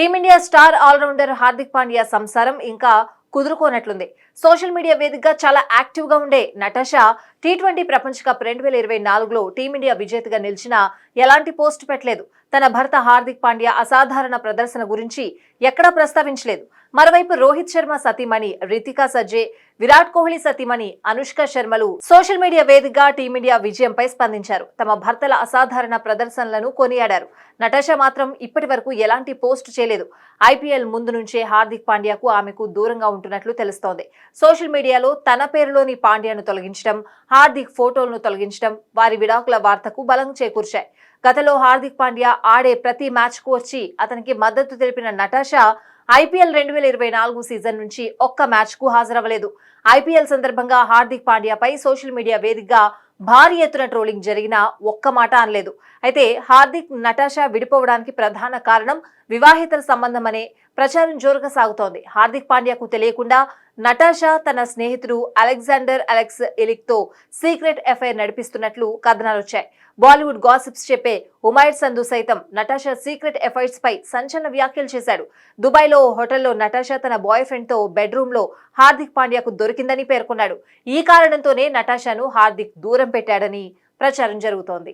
Team India star all-rounder Hardik Pandya సంసారం ఇంకా కుదురుకోనట్లుంది. Social media వేదికగా చాలా యాక్టివ్ గా ఉండే నటాషా టీ20 ప్రపంచ కప్ 2024లో టీమిండియా విజేతగా నిలిచినా ఎలాంటి పోస్ట్ పెట్టలేదు. తన భర్త హార్దిక్ పాండ్యా అసాధారణ ప్రదర్శన గురించి ఎక్కడా ప్రస్తావించలేదు. మరోవైపు రోహిత్ శర్మ సతీమణి రితికా సజ్జే, విరాట్ కోహ్లీ సతీమణి అనుష్క శర్మలు సోషల్ మీడియా వేదికగా టీమిండియా విజయంపై స్పందించారు. తమ భర్తల అసాధారణ ప్రదర్శనలను కొనియాడారు. నటాషా మాత్రం ఇప్పటి వరకు ఎలాంటి పోస్ట్ చేయలేదు. ఐపీఎల్ ముందు నుంచే హార్దిక్ పాండ్యాకు ఆమెకు దూరంగా ఉంటున్నట్లు తెలుస్తోంది. సోషల్ మీడియాలో తన పేరులోని పాండ్యాను తొలగించడం, హార్దిక్ ఫోటోలను తొలగించడం వారి విడాకుల వార్తకు బలం చేకూర్చాయి. గతంలో హార్దిక్ పాండ్యా ఆడే ప్రతి మ్యాచ్ కు వచ్చి అతనికి మద్దతు తెలిపిన నటాషా ఐపీఎల్ 2024 సీజన్ నుంచి ఒక్క మ్యాచ్ కు హాజరవ్వలేదు. ఐపీఎల్ సందర్భంగా హార్దిక్ పాండ్యాపై సోషల్ మీడియా వేదికగా భారీ ఎత్తున ట్రోలింగ్ జరిగినా ఒక్క మాట అనలేదు. అయితే హార్దిక్ నటాషా విడిపోవడానికి ప్రధాన కారణం వివాహేతర సంబంధం అనే ప్రచారం జోరుగా సాగుతోంది. హార్దిక్ పాండ్యాకు తెలియకుండా నటాషా తన స్నేహితుడు అలెగ్జాండర్ అలెక్స్ ఎలిక్ తో సీక్రెట్ అఫైర్ నడిపిస్తున్నట్లు కథనాలొచ్చాయి. బాలీవుడ్ గాసిప్స్ చెప్పే ఉమైర్ సంధు సైతం నటాషా సీక్రెట్ అఫైర్స్ పై సంచలన వ్యాఖ్యలు చేశాడు. దుబాయ్లో ఓ హోటల్లో నటాషా తన బాయ్ ఫ్రెండ్ తో బెడ్రూమ్ లో హార్దిక్ పాండ్యాకు దొరికిందని పేర్కొన్నాడు. ఈ కారణంతోనే నటాషాను హార్దిక్ దూరం పెట్టాడని ప్రచారం జరుగుతోంది.